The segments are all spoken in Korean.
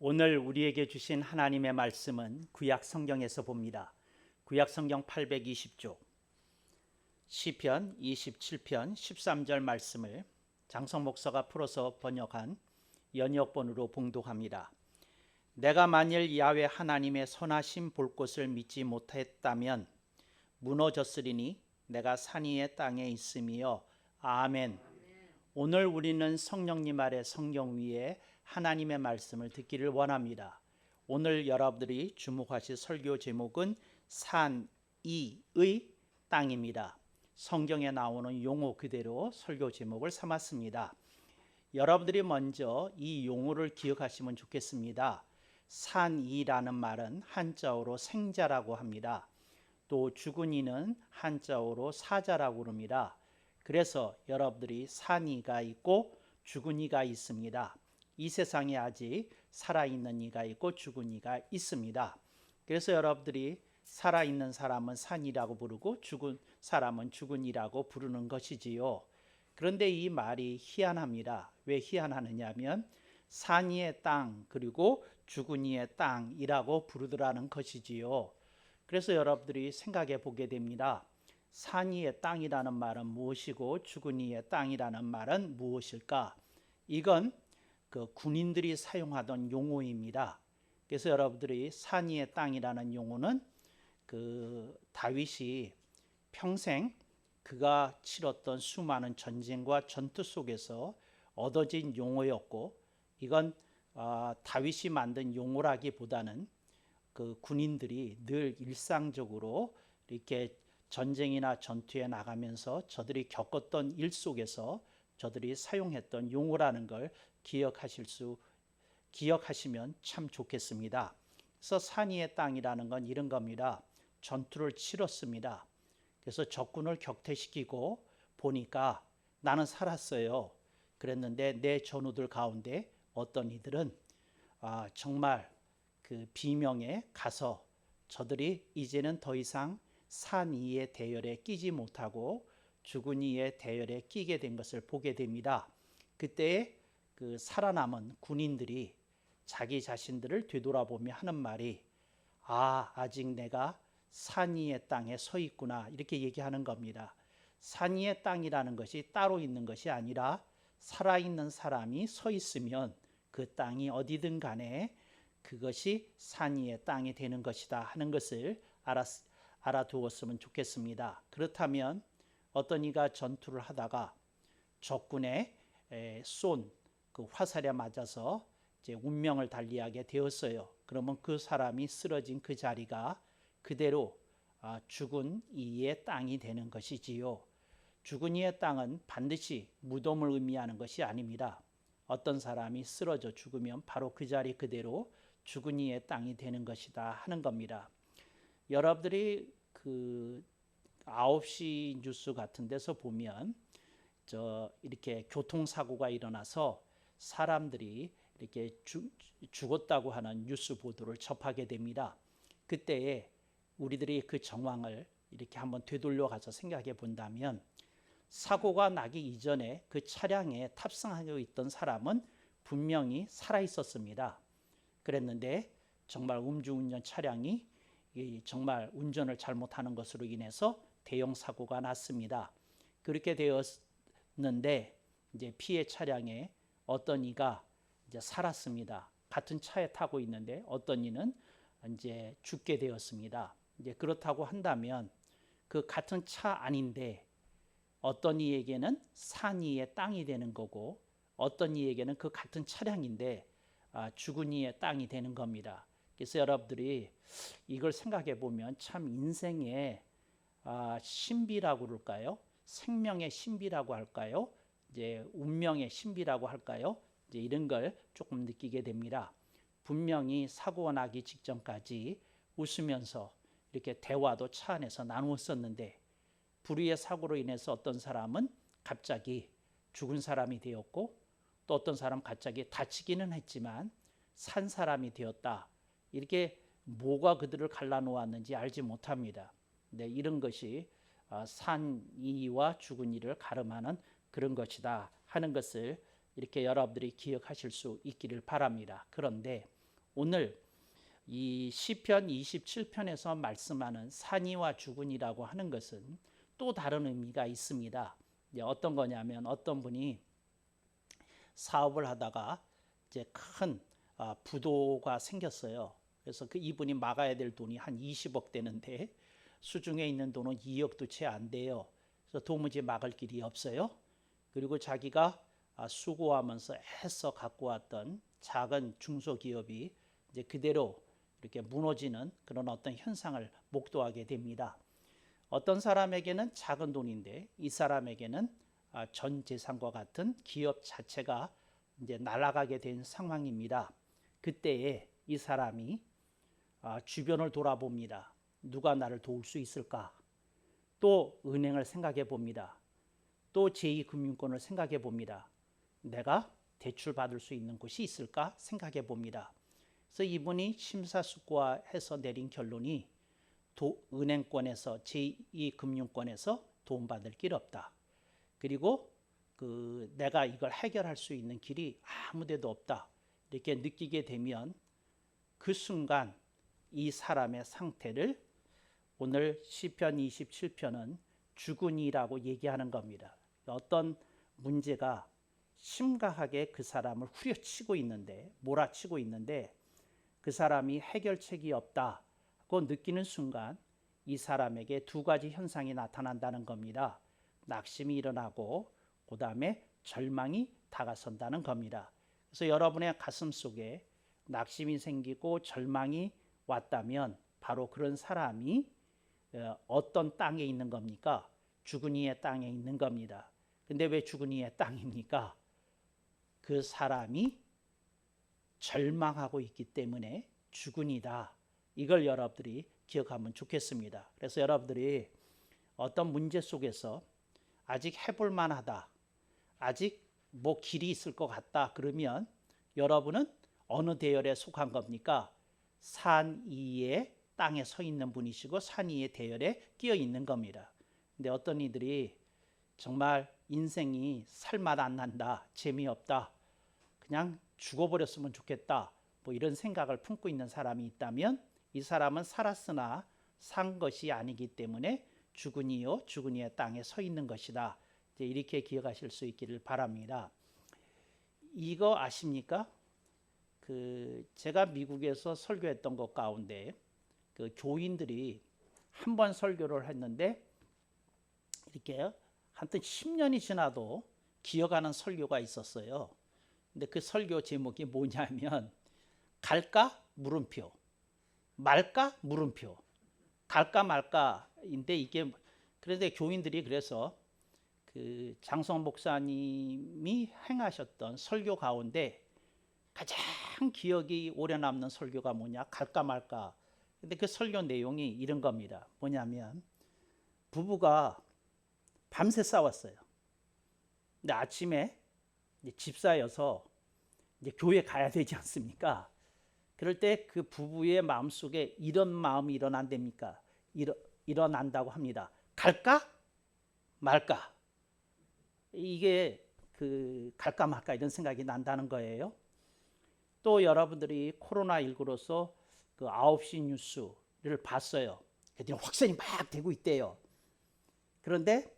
오늘 우리에게 주신 하나님의 말씀은 구약 성경에서 봅니다. 구약 성경 820쪽 시편 27편 13절 말씀을 장성 목사가 풀어서 번역한 연역본으로 봉독합니다. 내가 만일 야훼 하나님의 선하심 볼 곳을 믿지 못했다면 무너졌으리니 내가 산 위의 땅에 있음이여. 아멘. 오늘 우리는 성령님 아래 성경 위에 하나님의 말씀을 듣기를 원합니다. 오늘 여러분들이 주목하실 설교 제목은 산 위의 땅입니다. 성경에 나오는 용어 그대로 설교 제목을 삼았습니다. 여러분들이 먼저 이 용어를 기억하시면 좋겠습니다. 산 위라는 말은 한자어로 생자라고 합니다. 또 죽은 이는 한자어로 사자라고 합니다. 그래서 여러분들이 산 위가 있고 죽은 이가 있습니다. 이 세상에 아직 살아있는 이가 있고 죽은 이가 있습니다. 그래서 여러분들이 살아있는 사람은 산이라고 부르고 죽은 사람은 죽은 이라고 부르는 것이지요. 그런데 이 말이 희한합니다. 왜 희한하느냐면 산 위의 땅 그리고 죽은 이의 땅이라고 부르더라는 것이지요. 그래서 여러분들이 생각해 보게 됩니다. 산 위의 땅이라는 말은 무엇이고 죽은 이의 땅이라는 말은 무엇일까? 이건 그 군인들이 사용하던 용어입니다. 그래서 여러분들이 산 위의 땅이라는 용어는 그 다윗이 평생 그가 치렀던 수많은 전쟁과 전투 속에서 얻어진 용어였고, 이건 다윗이 만든 용어라기보다는 그 군인들이 늘 일상적으로 이렇게 전쟁이나 전투에 나가면서 저들이 겪었던 일 속에서 저들이 사용했던 용어라는 걸 기억하시면 참 좋겠습니다. 그래서 산 위의 땅이라는 건 이런 겁니다. 전투를 치렀습니다. 그래서 적군을 격퇴시키고 보니까 나는 살았어요. 그랬는데 내 전우들 가운데 어떤 이들은 정말 그 비명에 가서 저들이 이제는 더 이상 산 위의 대열에 끼지 못하고 죽은 이의 대열에 끼게 된 것을 보게 됩니다. 그때 그 살아남은 군인들이 자기 자신들을 되돌아보며 하는 말이 아직 내가 산 위의 땅에 서 있구나, 이렇게 얘기하는 겁니다. 산 위의 땅이라는 것이 따로 있는 것이 아니라 살아있는 사람이 서 있으면 그 땅이 어디든 간에 그것이 산 위의 땅이 되는 것이다 하는 것을 알아두었으면 좋겠습니다. 그렇다면 어떤 이가 전투를 하다가 적군의 쏜 그 화살에 맞아서 이제 운명을 달리하게 되었어요. 그러면 그 사람이 쓰러진 그 자리가 그대로 죽은 이의 땅이 되는 것이지요. 죽은 이의 땅은 반드시 무덤을 의미하는 것이 아닙니다. 어떤 사람이 쓰러져 죽으면 바로 그 자리 그대로 죽은 이의 땅이 되는 것이다 하는 겁니다. 여러분들이 그 9시 뉴스 같은 데서 보면 이렇게 교통사고가 일어나서 사람들이 이렇게 죽었다고 하는 뉴스 보도를 접하게 됩니다. 그때에 우리들이 그 정황을 이렇게 한번 되돌려 가서 생각해 본다면 사고가 나기 이전에 그 차량에 탑승하고 있던 사람은 분명히 살아 있었습니다. 그랬는데 정말 음주운전 차량이 정말 운전을 잘못하는 것으로 인해서 대형 사고가 났습니다. 그렇게 되었는데 이제 피해 차량에 어떤 이가 이제 살았습니다. 같은 차에 타고 있는데 어떤 이는 이제 죽게 되었습니다. 이제 그렇다고 한다면 그 같은 차 안인데 어떤 이에게는 산 위의 땅이 되는 거고 어떤 이에게는 그 같은 차량인데 죽은 이의 땅이 되는 겁니다. 그래서 여러분들이 이걸 생각해 보면 참 인생의 신비라고 그럴까요? 생명의 신비라고 할까요? 이제 운명의 신비라고 할까요? 이제 이런 걸 조금 느끼게 됩니다. 분명히 사고가 나기 직전까지 웃으면서 이렇게 대화도 차 안에서 나누었었는데 불의의 사고로 인해서 어떤 사람은 갑자기 죽은 사람이 되었고 또 어떤 사람은 갑자기 다치기는 했지만 산 사람이 되었다. 이렇게 뭐가 그들을 갈라놓았는지 알지 못합니다. 네, 이런 것이 산 이와 죽은 이를 가름하는 그런 것이다 하는 것을 이렇게 여러분들이 기억하실 수 있기를 바랍니다. 그런데 오늘 이 시편 27편에서 말씀하는 산이와 주군이라고 하는 것은 또 다른 의미가 있습니다. 어떤 거냐면 어떤 분이 사업을 하다가 이제 큰 부도가 생겼어요. 그래서 이분이 막아야 될 돈이 한 20억 되는데 수중에 있는 돈은 2억도 채 안 돼요. 그래서 도무지 막을 길이 없어요. 그리고 자기가 수고하면서 애써 갖고 왔던 작은 중소기업이 이제 그대로 이렇게 무너지는 그런 어떤 현상을 목도하게 됩니다. 어떤 사람에게는 작은 돈인데 이 사람에게는 전 재산과 같은 기업 자체가 이제 날아가게 된 상황입니다. 그때에 이 사람이 주변을 돌아봅니다. 누가 나를 도울 수 있을까? 또 은행을 생각해 봅니다. 또 제2금융권을 생각해 봅니다. 내가 대출 받을 수 있는 곳이 있을까 생각해 봅니다. 그래서 이분이 심사숙고해서 내린 결론이 은행권에서 제2금융권에서 도움받을 길 없다. 그리고 내가 이걸 해결할 수 있는 길이 아무 데도 없다. 이렇게 느끼게 되면 그 순간 이 사람의 상태를 오늘 시편 27편은 주군이라고 얘기하는 겁니다. 어떤 문제가 심각하게 그 사람을 후려치고 있는데, 몰아치고 있는데 그 사람이 해결책이 없다고 느끼는 순간 이 사람에게 두 가지 현상이 나타난다는 겁니다. 낙심이 일어나고 그 다음에 절망이 다가선다는 겁니다. 그래서 여러분의 가슴 속에 낙심이 생기고 절망이 왔다면 바로 그런 사람이 어떤 땅에 있는 겁니까? 주거니의 땅에 있는 겁니다. 근데 왜 주거니의 땅입니까? 그 사람이 절망하고 있기 때문에 주거니다. 이걸 여러분들이 기억하면 좋겠습니다. 그래서 여러분들이 어떤 문제 속에서 아직 해볼 만하다, 아직 뭐 길이 있을 것 같다 그러면 여러분은 어느 대열에 속한 겁니까? 산 위의 땅에 서 있는 분이시고 산 위의 대열에 끼어 있는 겁니다. 근데 어떤 이들이 정말 인생이 살맛 안 난다, 재미없다, 그냥 죽어버렸으면 좋겠다, 뭐 이런 생각을 품고 있는 사람이 있다면 이 사람은 살았으나 산 것이 아니기 때문에 주거니요 주거니의 땅에 서 있는 것이다. 이제 이렇게 기억하실 수 있기를 바랍니다. 이거 아십니까? 제가 미국에서 설교했던 것 가운데 교인들이 한 번 설교를 했는데 이렇게 한때 10년이 지나도 기억하는 설교가 있었어요. 근데 그 설교 제목이 뭐냐면 갈까 물음표, 말까 물음표, 갈까 말까인데 이게 그런데 교인들이 그래서 장성 목사님이 행하셨던 설교 가운데 가장 기억이 오래 남는 설교가 뭐냐? 갈까 말까. 근데 그 설교 내용이 이런 겁니다. 뭐냐면 부부가 밤새 싸웠어요. 근데 아침에 이제 집사여서 이제 교회 가야 되지 않습니까? 그럴 때 그 부부의 마음속에 이런 마음이 일어난답니까? 일어난다고 합니다. 갈까 말까. 이게 갈까 말까 이런 생각이 난다는 거예요. 또 여러분들이 코로나19로서 9시 뉴스를 봤어요. 그랬더니 확산이 막 되고 있대요. 그런데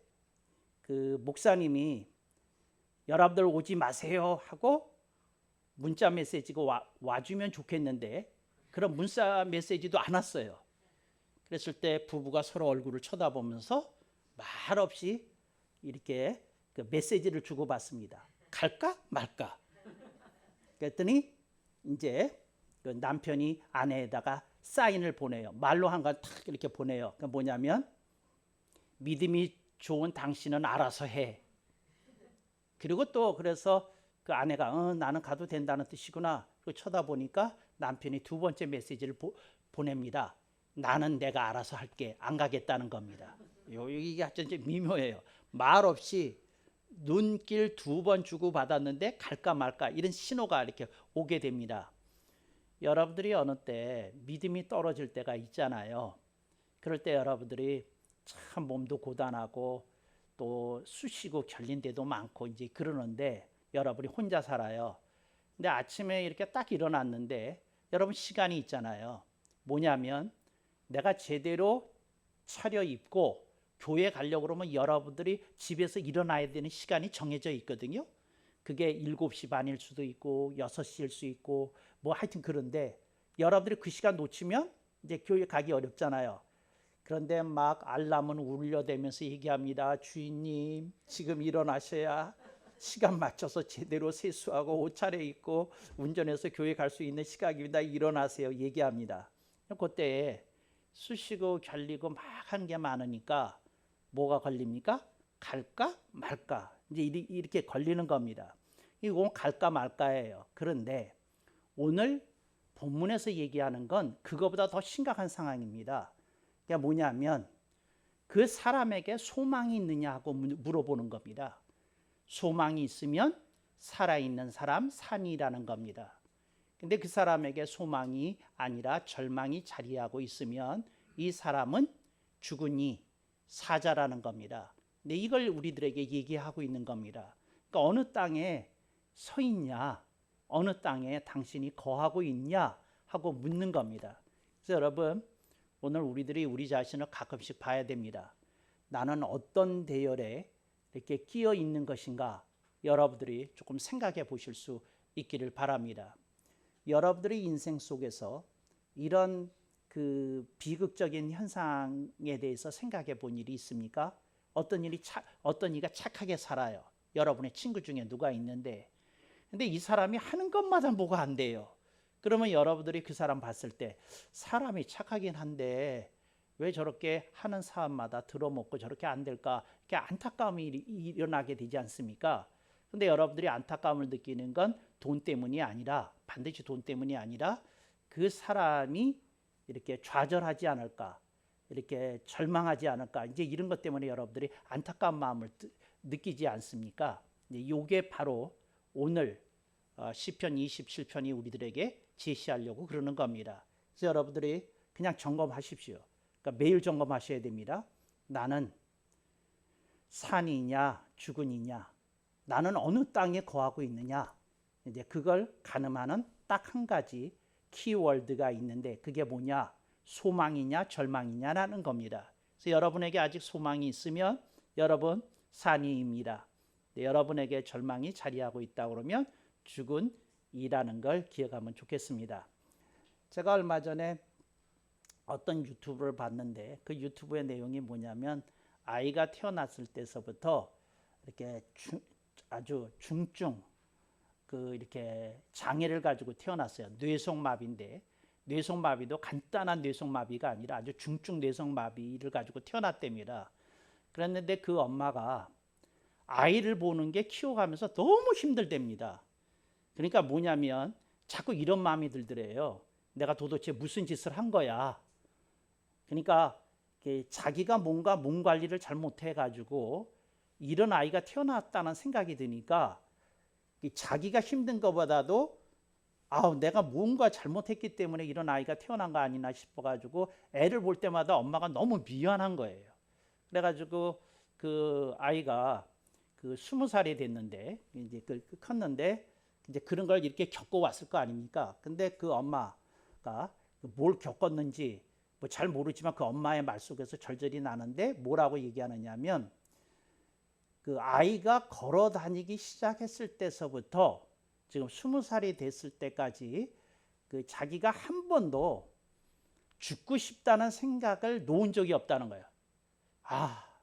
목사님이 여러분들 오지 마세요 하고 문자 메시지가 와주면 좋겠는데 그런 문자 메시지도 안 왔어요. 그랬을 때 부부가 서로 얼굴을 쳐다보면서 말없이 이렇게 메시지를 주고받습니다. 갈까 말까. 그랬더니 이제 남편이 아내에다가 사인을 보내요. 말로 한 건 탁 이렇게 보내요. 그게 뭐냐면 믿음이 좋은 당신은 알아서 해. 그리고 또 그래서 그 아내가 나는 가도 된다는 뜻이구나. 그리고 쳐다보니까 남편이 두 번째 메시지를 보냅니다. 나는 내가 알아서 할게. 안 가겠다는 겁니다. 이게 아주 미묘해요. 말 없이 눈길 두 번 주고 받았는데 갈까 말까 이런 신호가 이렇게 오게 됩니다. 여러분들이 어느 때 믿음이 떨어질 때가 있잖아요. 그럴 때 여러분들이 참 몸도 고단하고 또 쑤시고 결린 데도 많고 이제 그러는데 여러분이 혼자 살아요. 근데 아침에 이렇게 딱 일어났는데 여러분 시간이 있잖아요. 뭐냐면 내가 제대로 차려입고 교회 가려고 그러면 여러분들이 집에서 일어나야 되는 시간이 정해져 있거든요. 그게 7시 반일 수도 있고 6시일 수 있고 뭐 하여튼 그런데 여러분들이 그 시간 놓치면 이제 교회 가기 어렵잖아요. 그런데 막 알람은 울려대면서 얘기합니다. 주인님 지금 일어나셔야 시간 맞춰서 제대로 세수하고 옷 차려입고 운전해서 교회 갈 수 있는 시각입니다. 일어나세요. 얘기합니다. 그때 쑤시고 결리고 막 하는 게 많으니까 뭐가 걸립니까? 갈까 말까 이제 이렇게 걸리는 겁니다. 이거 갈까 말까예요. 그런데 오늘 본문에서 얘기하는 건 그거보다 더 심각한 상황입니다. 그게 뭐냐면 그 사람에게 소망이 있느냐 하고 물어보는 겁니다. 소망이 있으면 살아있는 사람 산이라는 겁니다. 근데 그 사람에게 소망이 아니라 절망이 자리하고 있으면 이 사람은 죽으니 사자라는 겁니다. 근데 이걸 우리들에게 얘기하고 있는 겁니다. 그러니까 어느 땅에 서 있냐, 어느 땅에 당신이 거하고 있냐 하고 묻는 겁니다. 그래서 여러분 오늘 우리들이 우리 자신을 가끔씩 봐야 됩니다. 나는 어떤 대열에 이렇게 끼어 있는 것인가 여러분들이 조금 생각해 보실 수 있기를 바랍니다. 여러분들의 인생 속에서 이런 그 비극적인 현상에 대해서 생각해 본 일이 있습니까? 어떤 이가 착하게 살아요. 여러분의 친구 중에 누가 있는데 근데 이 사람이 하는 것마다 뭐가 안 돼요. 그러면 여러분들이 그 사람 봤을 때 사람이 착하긴 한데 왜 저렇게 하는 사람마다 들어먹고 저렇게 안 될까? 이렇게 안타까움이 일어나게 되지 않습니까? 근데 여러분들이 안타까움을 느끼는 건 돈 때문이 아니라 반드시 돈 때문이 아니라 그 사람이 이렇게 좌절하지 않을까? 이렇게 절망하지 않을까? 이제 이런 것 때문에 여러분들이 안타까운 마음을 느끼지 않습니까? 이게 바로 오늘 시편 27편이 우리들에게 제시하려고 그러는 겁니다. 그래서 여러분들이 그냥 점검하십시오. 그러니까 매일 점검하셔야 됩니다. 나는 산이냐 죽은이냐, 나는 어느 땅에 거하고 있느냐. 이제 그걸 가늠하는 딱 한 가지 키워드가 있는데 그게 뭐냐? 소망이냐 절망이냐라는 겁니다. 그래서 여러분에게 아직 소망이 있으면 여러분 산이입니다. 여러분에게 절망이 자리하고 있다 그러면 죽은 이라는 걸 기억하면 좋겠습니다. 제가 얼마 전에 어떤 유튜브를 봤는데 그 유튜브의 내용이 뭐냐면 아이가 태어났을 때서부터 이렇게 아주 중증 이렇게 장애를 가지고 태어났어요. 뇌성마비인데 뇌성마비도 간단한 뇌성마비가 아니라 아주 중증 뇌성마비를 가지고 태어났답니다. 그랬는데 그 엄마가 아이를 보는 게 키워가면서 너무 힘들답니다. 그러니까 뭐냐면 자꾸 이런 마음이 들더래요. 내가 도대체 무슨 짓을 한 거야. 그러니까 자기가 뭔가 몸 관리를 잘못해가지고 이런 아이가 태어났다는 생각이 드니까 자기가 힘든 것보다도 내가 뭔가 잘못했기 때문에 이런 아이가 태어난 거 아니나 싶어가지고 애를 볼 때마다 엄마가 너무 미안한 거예요. 그래가지고 그 아이가 20살이 됐는데 이제 컸는데 이제 그런 걸 이렇게 겪어왔을 거 아닙니까? 근데 그 엄마가 뭘 겪었는지 뭐 잘 모르지만 그 엄마의 말 속에서 절절히 나는데 뭐라고 얘기하느냐면 그 아이가 걸어 다니기 시작했을 때서부터 지금 20살이 됐을 때까지 그 자기가 한 번도 죽고 싶다는 생각을 놓은 적이 없다는 거예요.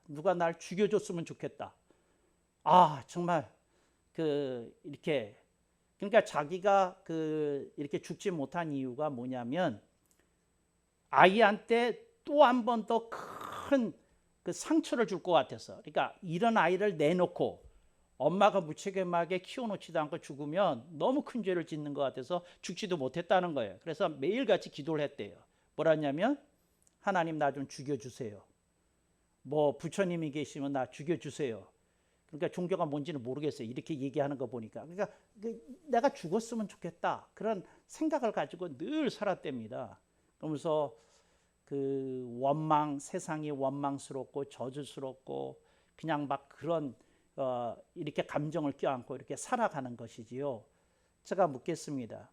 누가 날 죽여줬으면 좋겠다. 정말 이렇게 그러니까 자기가 이렇게 죽지 못한 이유가 뭐냐면 아이한테 또 한 번 더 큰 상처를 줄 것 같아서. 그러니까 이런 아이를 내놓고 엄마가 무책임하게 키워놓지도 않고 죽으면 너무 큰 죄를 짓는 것 같아서 죽지도 못했다는 거예요. 그래서 매일같이 기도를 했대요. 뭐라 했냐면 하나님 나 좀 죽여주세요. 뭐 부처님이 계시면 나 죽여주세요. 그러니까 종교가 뭔지는 모르겠어요. 이렇게 얘기하는 거 보니까. 그러니까 내가 죽었으면 좋겠다. 그런 생각을 가지고 늘 살았답니다. 그러면서 세상이 원망스럽고 저주스럽고 그냥 막 그런 이렇게 감정을 껴안고 이렇게 살아가는 것이지요. 제가 묻겠습니다.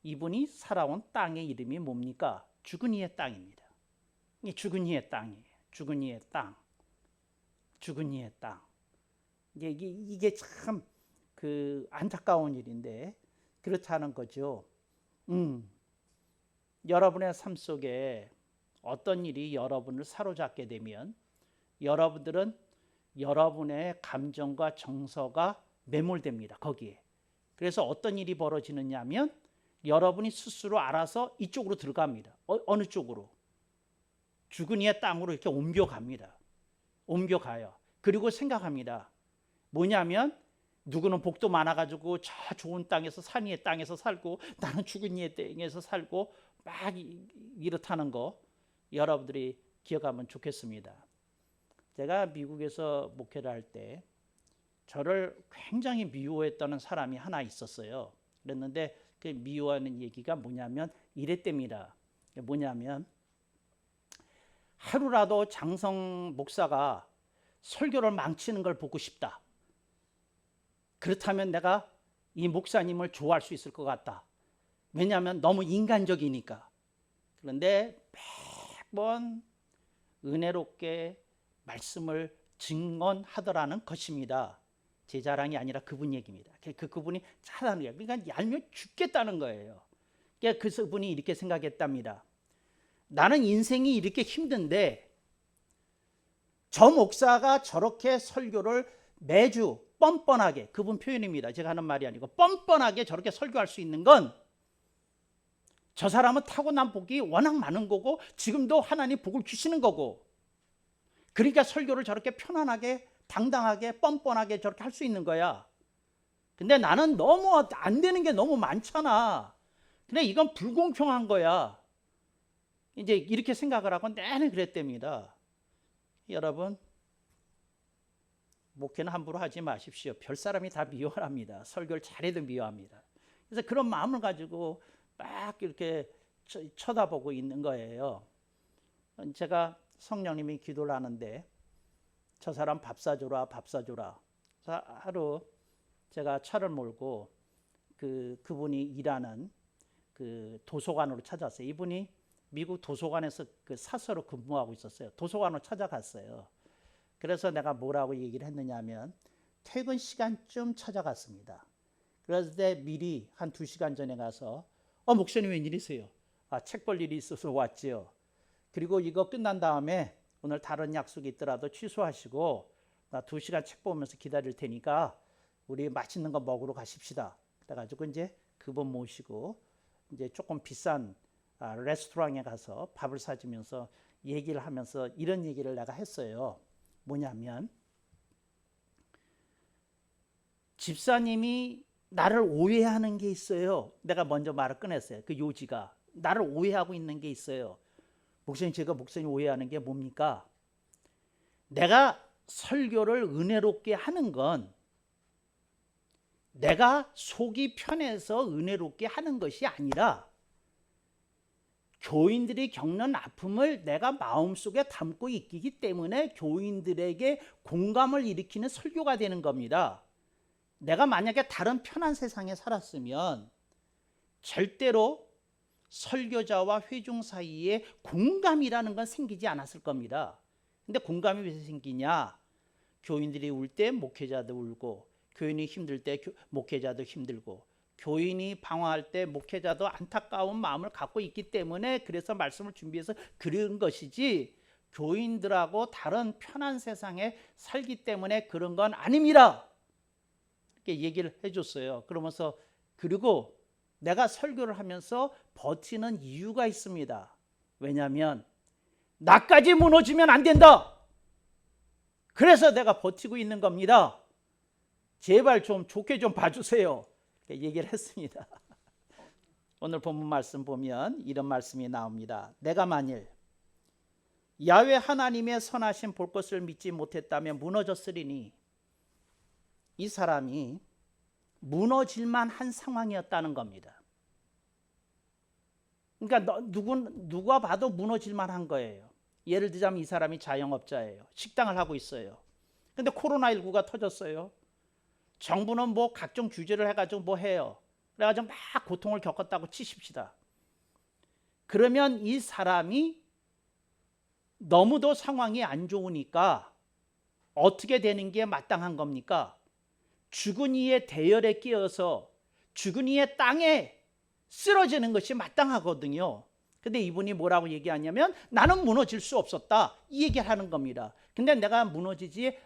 이분이 살아온 땅의 이름이 뭡니까? 죽은 이의 땅입니다. 이 죽은 이의 땅이에요. 죽은 이의 땅. 죽은 이의 땅. 이게 참 그 안타까운 일인데 그렇다는 거죠. 여러분의 삶 속에 어떤 일이 여러분을 사로잡게 되면 여러분들은 여러분의 감정과 정서가 매몰됩니다. 거기에. 그래서 어떤 일이 벌어지느냐 하면 여러분이 스스로 알아서 이쪽으로 들어갑니다. 어느 쪽으로? 죽은 이의 땅으로 이렇게 옮겨갑니다. 옮겨가요. 그리고 생각합니다. 뭐냐면 누구는 복도 많아가지고 저 좋은 땅에서 산 위의 땅에서 살고 나는 죽은 이의 땅에서 살고 막 이렇다는 거 여러분들이 기억하면 좋겠습니다. 제가 미국에서 목회를 할 때 저를 굉장히 미워했다는 사람이 하나 있었어요. 그랬는데 그 미워하는 얘기가 뭐냐면 이랬답니다. 뭐냐면 하루라도 장성 목사가 설교를 망치는 걸 보고 싶다. 그렇다면 내가 이 목사님을 좋아할 수 있을 것 같다. 왜냐하면 너무 인간적이니까. 그런데 매번 은혜롭게 말씀을 증언하더라는 것입니다. 제 자랑이 아니라 그분 얘기입니다. 그분이 잘하는 거예요. 그러니까 얄미워 죽겠다는 거예요. 그러니까 그분이 이렇게 생각했답니다. 나는 인생이 이렇게 힘든데 저 목사가 저렇게 설교를 매주 뻔뻔하게, 그분 표현입니다. 제가 하는 말이 아니고 뻔뻔하게 저렇게 설교할 수 있는 건 저 사람은 타고난 복이 워낙 많은 거고 지금도 하나님 복을 주시는 거고 그러니까 설교를 저렇게 편안하게 당당하게 뻔뻔하게 저렇게 할 수 있는 거야. 근데 나는 너무 안 되는 게 너무 많잖아. 근데 이건 불공평한 거야. 이제 이렇게 생각을 하고 내내 그랬답니다. 여러분, 목회는 함부로 하지 마십시오. 별 사람이 다 미워합니다. 설교를 잘해도 미워합니다. 그래서 그런 마음을 가지고 막 이렇게 쳐다보고 있는 거예요. 제가 성령님이 기도를 하는데 저 사람 밥 사주라 밥 사주라. 하루 제가 차를 몰고 그분이 일하는 그 도서관으로 찾았어요. 이분이 미국 도서관에서 그 사서로 근무하고 있었어요. 도서관으로 찾아갔어요. 그래서 내가 뭐라고 얘기를 했느냐 하면 퇴근 시간쯤 찾아갔습니다. 그래서 미리 한 2시간 전에 가서 목사님 웬일이세요? 책 볼 일이 있어서 왔지요. 그리고 이거 끝난 다음에 오늘 다른 약속이 있더라도 취소하시고 나 2시간 책 보면서 기다릴 테니까 우리 맛있는 거 먹으러 가십시다. 그래가지고 이제 그분 모시고 이제 조금 비싼 레스토랑에 가서 밥을 사주면서 얘기를 하면서 이런 얘기를 내가 했어요. 뭐냐면 집사님이 나를 오해하는 게 있어요. 내가 먼저 말을 꺼냈어요. 그 요지가 나를 오해하고 있는 게 있어요. 목사님, 제가 목사님 오해하는 게 뭡니까? 내가 설교를 은혜롭게 하는 건 내가 속이 편해서 은혜롭게 하는 것이 아니라 교인들이 겪는 아픔을 내가 마음속에 담고 있기 때문에 교인들에게 공감을 일으키는 설교가 되는 겁니다. 내가 만약에 다른 편한 세상에 살았으면 절대로 설교자와 회중 사이에 공감이라는 건 생기지 않았을 겁니다. 근데 공감이 왜 생기냐? 교인들이 울 때 목회자도 울고, 교인이 힘들 때 목회자도 힘들고, 교인이 방황할 때 목회자도 안타까운 마음을 갖고 있기 때문에 그래서 말씀을 준비해서 그런 것이지 교인들하고 다른 편한 세상에 살기 때문에 그런 건 아닙니다. 이렇게 얘기를 해줬어요. 그러면서 그리고 내가 설교를 하면서 버티는 이유가 있습니다. 왜냐하면 나까지 무너지면 안 된다. 그래서 내가 버티고 있는 겁니다. 제발 좀 좋게 좀 봐주세요. 얘기를 했습니다. 오늘 본문 말씀 보면 이런 말씀이 나옵니다. 내가 만일 야훼 하나님의 선하신 볼 것을 믿지 못했다면 무너졌으리니, 이 사람이 무너질만 한 상황이었다는 겁니다. 그러니까 누가 봐도 무너질만 한 거예요. 예를 들자면 이 사람이 자영업자예요. 식당을 하고 있어요. 근데 코로나19가 터졌어요. 정부는 뭐 각종 규제를 해가지고 뭐 해요. 그래가지고 막 고통을 겪었다고 치십시다. 그러면 이 사람이 너무도 상황이 안 좋으니까 어떻게 되는 게 마땅한 겁니까? 죽은 이의 대열에 끼어서 죽은 이의 땅에 쓰러지는 것이 마땅하거든요. 근데 이분이 뭐라고 얘기하냐면 나는 무너질 수 없었다, 이 얘기를 하는 겁니다. 근데 내가 무너지지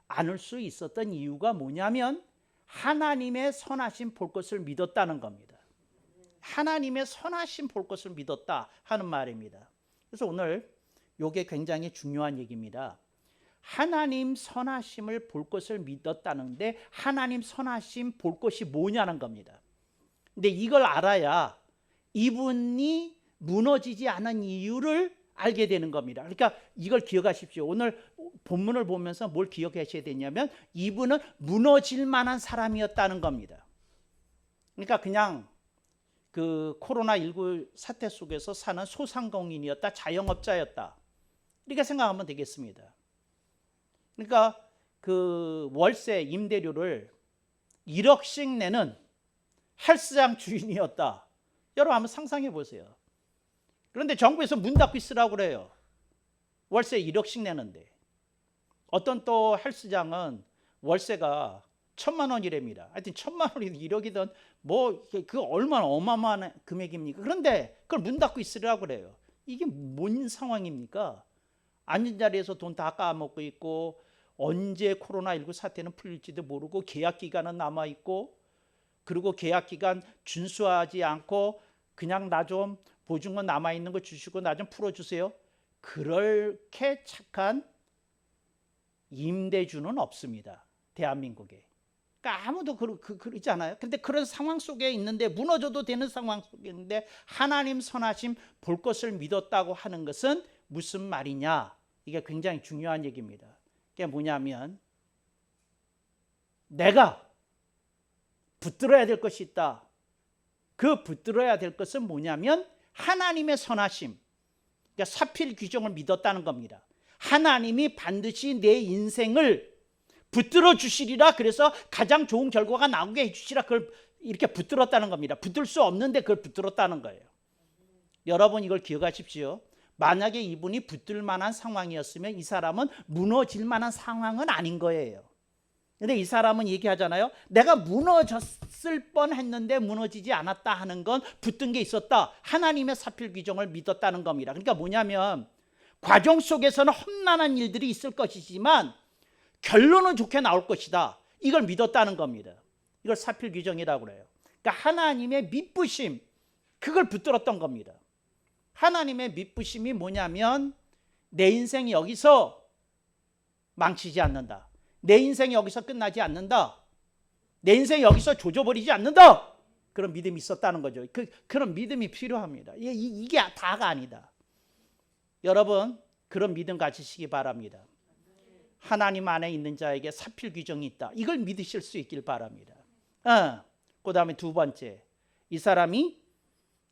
않을 수 있었던 이유가 뭐냐면 하나님의 선하심 볼 것을 믿었다는 겁니다. 하나님의 선하심 볼 것을 믿었다 하는 말입니다. 그래서 오늘 이게 굉장히 중요한 얘기입니다. 하나님 선하심을 볼 것을 믿었다는데 하나님 선하심 볼 것이 뭐냐는 겁니다. 근데 이걸 알아야 이분이 무너지지 않은 이유를 알게 되는 겁니다. 그러니까 이걸 기억하십시오. 오늘 본문을 보면서 뭘 기억하셔야 되냐면 이분은 무너질 만한 사람이었다는 겁니다. 그러니까 그냥 그 코로나19 사태 속에서 사는 소상공인이었다, 자영업자였다, 이렇게 생각하면 되겠습니다. 그러니까 그 월세 임대료를 1억씩 내는 헬스장 주인이었다. 여러분 한번 상상해 보세요. 그런데 정부에서 문 닫고 있으라고 그래요. 월세 1억씩 내는데. 어떤 또 헬스장은 월세가 1,000만 원이랍니다. 하여튼 1,000만 원이든 1억이든 뭐 그 얼마나 어마어마한 금액입니까? 그런데 그걸 문 닫고 있으라고 그래요. 이게 뭔 상황입니까? 앉은 자리에서 돈 다 까먹고 있고 언제 코로나19 사태는 풀릴지도 모르고 계약 기간은 남아있고 그리고 계약 기간 준수하지 않고 그냥 나 좀 보증금 남아있는 거 주시고 나 좀 풀어주세요. 그렇게 착한 임대주는 없습니다. 대한민국에. 그러니까 아무도 그러지 않아요. 그런데 그런 상황 속에 있는데 무너져도 되는 상황 속에 있는데 하나님 선하심 볼 것을 믿었다고 하는 것은 무슨 말이냐? 이게 굉장히 중요한 얘기입니다. 그게 뭐냐면 내가 붙들어야 될 것이 있다. 그 붙들어야 될 것은 뭐냐면 하나님의 선하심, 그러니까 사필 규정을 믿었다는 겁니다. 하나님이 반드시 내 인생을 붙들어 주시리라. 그래서 가장 좋은 결과가 나오게 해주시라. 그걸 이렇게 붙들었다는 겁니다. 붙들 수 없는데 그걸 붙들었다는 거예요. 여러분 이걸 기억하십시오. 만약에 이분이 붙들 만한 상황이었으면 이 사람은 무너질 만한 상황은 아닌 거예요. 근데 이 사람은 얘기하잖아요. 내가 무너졌을 뻔했는데 무너지지 않았다 하는 건 붙든 게 있었다. 하나님의 사필 규정을 믿었다는 겁니다. 그러니까 뭐냐면 과정 속에서는 험난한 일들이 있을 것이지만 결론은 좋게 나올 것이다. 이걸 믿었다는 겁니다. 이걸 사필 규정이라고 그래요. 그러니까 하나님의 믿부심, 그걸 붙들었던 겁니다. 하나님의 믿부심이 뭐냐면 내 인생이 여기서 망치지 않는다. 내 인생이 여기서 끝나지 않는다. 내 인생이 여기서 조져버리지 않는다. 그런 믿음이 있었다는 거죠. 그런 믿음이 필요합니다. 이게 다가 아니다. 여러분 그런 믿음 가지시기 바랍니다. 하나님 안에 있는 자에게 사필 규정이 있다. 이걸 믿으실 수 있길 바랍니다. 그 다음에 두 번째, 이 사람이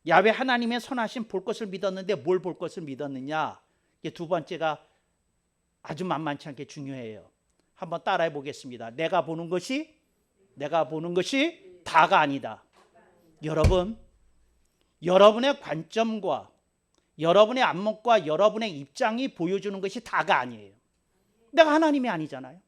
야훼 하나님의 선하심 볼 것을 믿었는데 뭘 볼 것을 믿었느냐? 이게 두 번째가 아주 만만치 않게 중요해요. 한번 따라해 보겠습니다. 내가 보는 것이 다가 아니다. 여러분, 여러분의 관점과 여러분의 안목과 여러분의 입장이 보여주는 것이 다가 아니에요. 내가 하나님이 아니잖아요.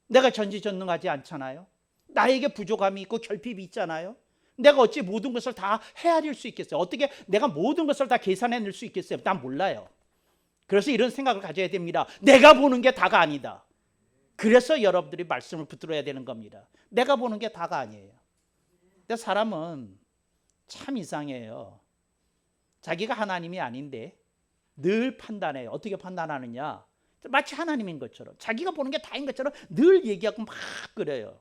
내가 전지전능하지 않잖아요. 나에게 부족함이 있고 결핍이 있잖아요. 내가 어찌 모든 것을 다 헤아릴 수 있겠어요? 어떻게 내가 모든 것을 다 계산해낼 수 있겠어요? 난 몰라요. 그래서 이런 생각을 가져야 됩니다. 내가 보는 게 다가 아니다. 그래서 여러분들이 말씀을 붙들어야 되는 겁니다. 내가 보는 게 다가 아니에요. 근데 사람은 참 이상해요. 자기가 하나님이 아닌데 늘 판단해요. 어떻게 판단하느냐? 마치 하나님인 것처럼, 자기가 보는 게 다인 것처럼 늘 얘기하고 막 그래요.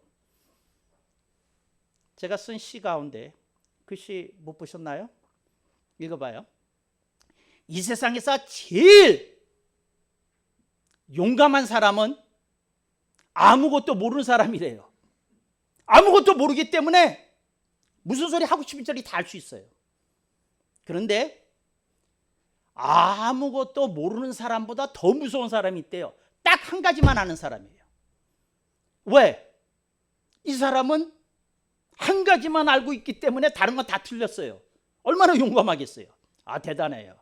제가 쓴 시 가운데 그 시 못 보셨나요? 읽어봐요. 이 세상에서 제일 용감한 사람은 아무것도 모르는 사람이래요. 아무것도 모르기 때문에 무슨 소리 하고 싶은 소리 다 할 수 있어요. 그런데 아무것도 모르는 사람보다 더 무서운 사람이 있대요. 딱 한 가지만 아는 사람이에요. 왜? 이 사람은 한 가지만 알고 있기 때문에 다른 건 다 틀렸어요. 얼마나 용감하겠어요. 아, 대단해요.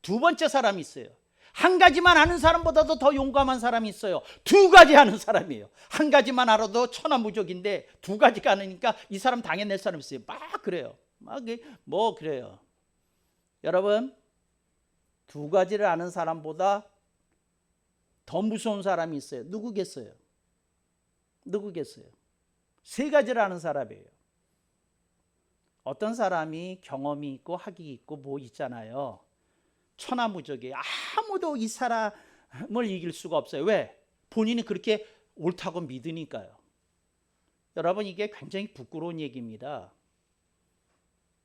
두 번째 사람이 있어요. 한 가지만 아는 사람보다도 더 용감한 사람이 있어요. 두 가지 아는 사람이에요. 한 가지만 알아도 천하무적인데 두 가지가 아니니까 이 사람 당해낼 사람이 있어요. 막 그래요. 뭐 그래요. 여러분, 두 가지를 아는 사람보다 더 무서운 사람이 있어요. 누구겠어요? 누구겠어요? 세 가지를 아는 사람이에요. 어떤 사람이 경험이 있고 학이 있고 뭐 있잖아요. 천하무적이에요. 아무도 이 사람을 이길 수가 없어요. 왜? 본인이 그렇게 옳다고 믿으니까요. 여러분, 이게 굉장히 부끄러운 얘기입니다.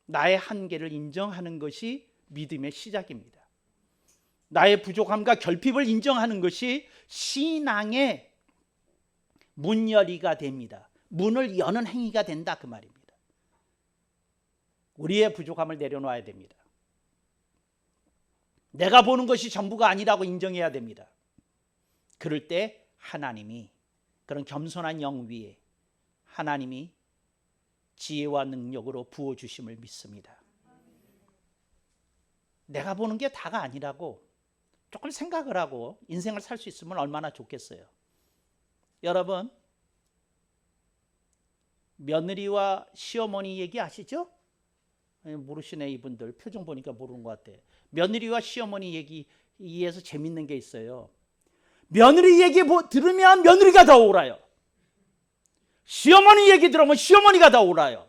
나의 한계를 인정하는 것이 믿음의 시작입니다. 나의 부족함과 결핍을 인정하는 것이 신앙의 문열이가 됩니다. 문을 여는 행위가 된다, 그 말입니다. 우리의 부족함을 내려놓아야 됩니다. 내가 보는 것이 전부가 아니라고 인정해야 됩니다. 그럴 때 하나님이, 그런 겸손한 영 위에 하나님이 지혜와 능력으로 부어주심을 믿습니다. 내가 보는 게 다가 아니라고 조금 생각을 하고 인생을 살 수 있으면 얼마나 좋겠어요. 여러분, 며느리와 시어머니 얘기 아시죠? 모르시네. 이분들 표정 보니까 모르는 것 같아. 며느리와 시어머니 얘기에서 재밌는 게 있어요. 며느리 얘기 들으면 며느리가 더 옳아요. 시어머니 얘기 들으면 시어머니가 더 옳아요.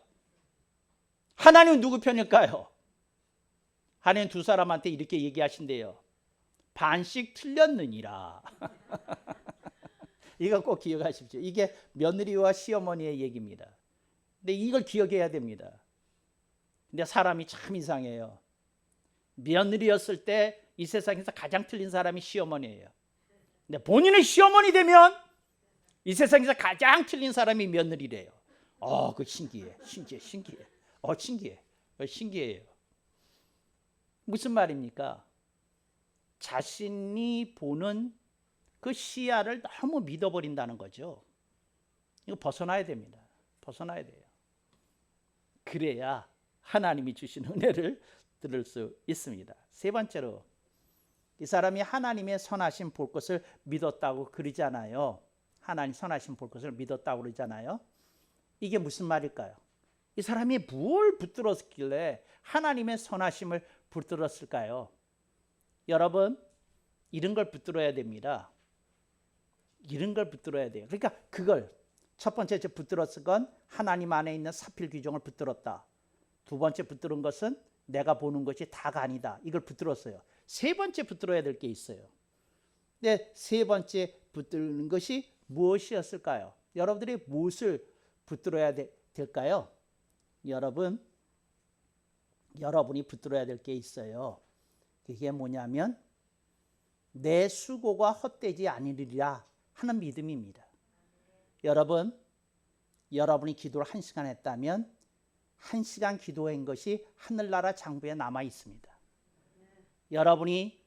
하나님은 누구 편일까요? 하나님 두 사람한테 이렇게 얘기하신대요. 반씩 틀렸느니라. 이거 꼭 기억하십시오. 이게 며느리와 시어머니의 얘기입니다. 근데 이걸 기억해야 됩니다. 근데 사람이 참 이상해요. 며느리였을 때 이 세상에서 가장 틀린 사람이 시어머니예요. 근데 본인의 시어머니 되면 이 세상에서 가장 틀린 사람이 며느리래요. 그 신기해. 신기해요. 무슨 말입니까? 자신이 보는 그 시야를 너무 믿어버린다는 거죠. 이거 벗어나야 됩니다. 벗어나야 돼요. 그래야 하나님이 주신 은혜를 들을 수 있습니다. 세 번째로, 이 사람이 하나님의 선하심 볼 것을 믿었다고 그러잖아요. 하나님 선하심 볼 것을 믿었다고 그러잖아요. 이게 무슨 말일까요? 이 사람이 뭘 붙들었길래 하나님의 선하심을 붙들었을까요? 여러분, 이런 걸 붙들어야 됩니다. 이런 걸 붙들어야 돼요. 그러니까 그걸 첫 번째 붙들었을 건 하나님 안에 있는 사필 규정을 붙들었다. 두 번째 붙들은 것은 내가 보는 것이 다가 아니다. 이걸 붙들었어요. 세 번째 붙들어야 될 게 있어요. 근데 세 번째 붙드는 것이 무엇이었을까요? 여러분들이 무엇을 붙들어야 될까요? 여러분이 붙들어야 될 게 있어요. 그게 뭐냐면 내 수고가 헛되지 아니리라 하는 믿음입니다. 여러분이 기도를 1시간 했다면 1시간 기도한 것이 하늘나라 장부에 남아 있습니다. 여러분이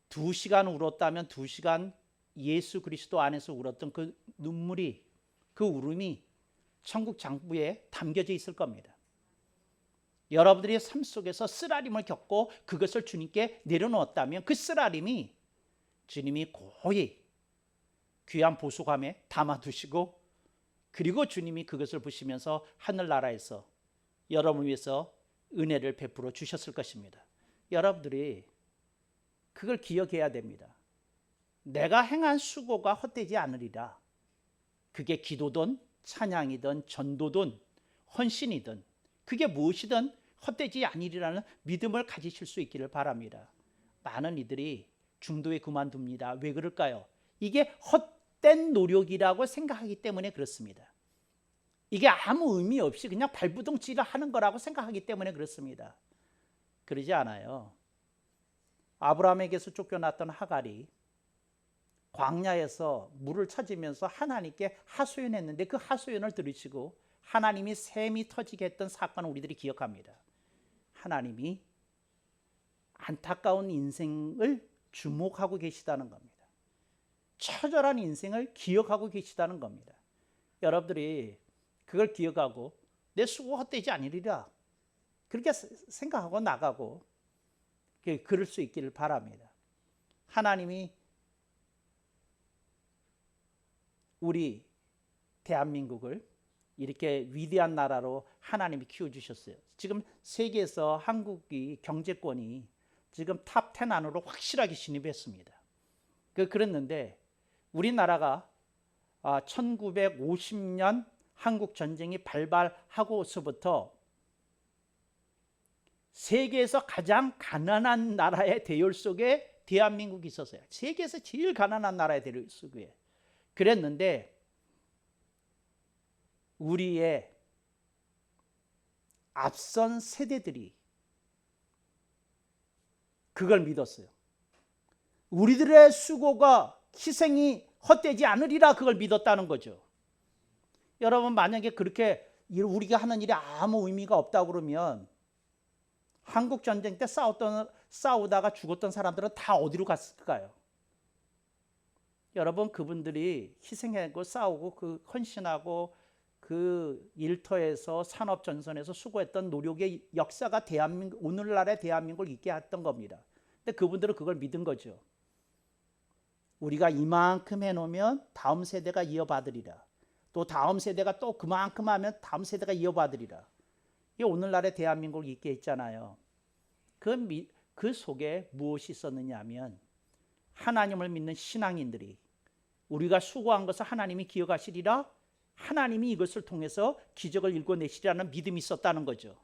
2시간 울었다면 2시간 예수 그리스도 안에서 울었던 그 눈물이, 그 울음이 천국 장부에 담겨져 있을 겁니다. 여러분들이 삶 속에서 쓰라림을 겪고 그것을 주님께 내려놓았다면 그 쓰라림이 주님이 고이 귀한 보수감에 담아두시고, 그리고 주님이 그것을 보시면서 하늘나라에서 여러분을 위해서 은혜를 베풀어 주셨을 것입니다. 여러분들이 그걸 기억해야 됩니다. 내가 행한 수고가 헛되지 않으리라. 그게 기도든 찬양이든 전도든 헌신이든 그게 무엇이든 헛되지 아니리라는 믿음을 가지실 수 있기를 바랍니다. 많은 이들이 중도에 그만둡니다. 왜 그럴까요? 이게 헛된 노력이라고 생각하기 때문에 그렇습니다. 이게 아무 의미 없이 그냥 발부둥치를 하는 거라고 생각하기 때문에 그렇습니다. 그러지 않아요. 아브라함에게서 쫓겨났던 하갈이 광야에서 물을 찾으면서 하나님께 하소연했는데 그 하소연을 들으시고 하나님이 샘이 터지게 했던 사건을 우리들이 기억합니다. 하나님이 안타까운 인생을 주목하고 계시다는 겁니다. 처절한 인생을 기억하고 계시다는 겁니다. 여러분들이 그걸 기억하고 내 수고 헛되지 아니리라 그렇게 생각하고 나가고 그럴 수 있기를 바랍니다. 하나님이 우리 대한민국을 이렇게 위대한 나라로 하나님이 키워주셨어요. 지금 세계에서 한국이 경제권이 지금 탑 10 안으로 확실하게 진입했습니다. 그랬는데 우리나라가 1950년 한국 전쟁이 발발하고서부터 세계에서 가장 가난한 나라의 대열 속에 대한민국이 있었어요. 세계에서 제일 가난한 나라의 대열 속에. 그랬는데 우리의 앞선 세대들이 그걸 믿었어요. 우리들의 수고가 희생이 헛되지 않으리라 그걸 믿었다는 거죠. 여러분 만약에 그렇게 우리가 하는 일이 아무 의미가 없다고 그러면 한국 전쟁 때 싸우다가 죽었던 사람들은 다 어디로 갔을까요? 여러분 그분들이 희생하고 싸우고 그 헌신하고 그 일터에서 산업 전선에서 수고했던 노력의 역사가 오늘날의 대한민국을 있게 했던 겁니다. 근데 그분들은 그걸 믿은 거죠. 우리가 이만큼 해놓으면 다음 세대가 이어받으리라. 또 다음 세대가 또 그만큼 하면 다음 세대가 이어받으리라. 이게 오늘날의 대한민국을 있게 했잖아요. 그 속에 무엇이 있었느냐 하면 하나님을 믿는 신앙인들이 우리가 수고한 것을 하나님이 기억하시리라. 하나님이 이것을 통해서 기적을 일궈내시리라는 믿음이 있었다는 거죠.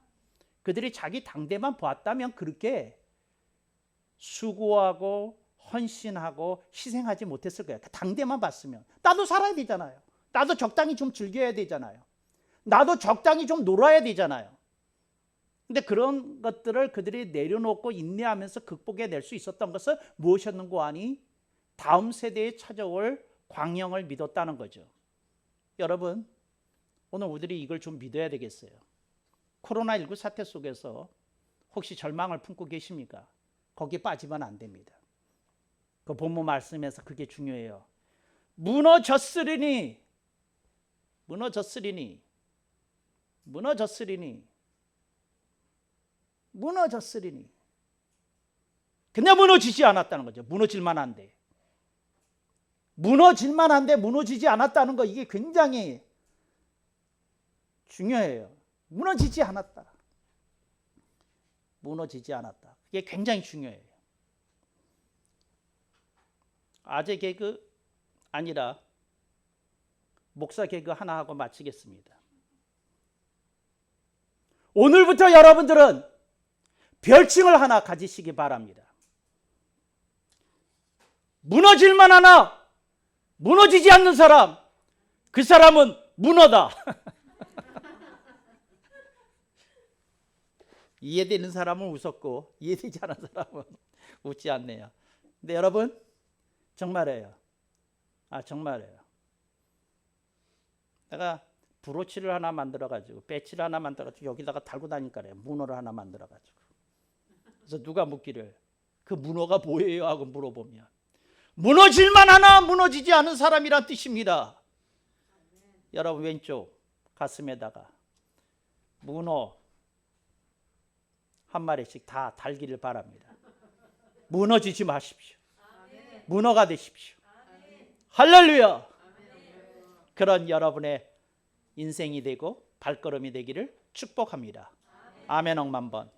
그들이 자기 당대만 보았다면 그렇게 수고하고 헌신하고 희생하지 못했을 거예요. 당대만 봤으면. 나도 살아야 되잖아요. 나도 적당히 좀 즐겨야 되잖아요. 나도 적당히 좀 놀아야 되잖아요. 근데 그런 것들을 그들이 내려놓고 인내하면서 극복해낼 수 있었던 것은 무엇이었는고 하니 다음 세대에 찾아올 광영을 믿었다는 거죠. 여러분 오늘 우리들이 이걸 좀 믿어야 되겠어요. 코로나19 사태 속에서 혹시 절망을 품고 계십니까? 거기에 빠지면 안 됩니다. 그 본문 말씀에서 그게 중요해요. 무너졌으리니 근데 무너지지 않았다는 거죠. 무너질만한데 무너지지 않았다는 거 이게 굉장히 중요해요. 무너지지 않았다. 이게 굉장히 중요해요. 아재 개그 아니라 목사 개그 하나 하고 마치겠습니다. 오늘부터 여러분들은 별칭을 하나 가지시기 바랍니다. 무너질만 하나 무너지지 않는 사람, 그 사람은 문어다. 이해되는 사람은 웃었고 이해되지 않은 사람은 웃지 않네요. 근데 여러분 정말이에요. 정말이에요. 내가 브로치를 하나 만들어가지고 배치를 하나 만들어가지고 여기다가 달고 다니니까 문어를 하나 만들어가지고 그래서 누가 묻기를 그 문어가 뭐예요? 하고 물어보면 무너질만 하나 무너지지 않은 사람이란 뜻입니다. 여러분 왼쪽 가슴에다가 문어 한 마리씩 다 달기를 바랍니다. 무너지지 마십시오. 문어가 되십시오. 할렐루야. 그런 여러분의 인생이 되고 발걸음이 되기를 축복합니다. 아멘 억만 번.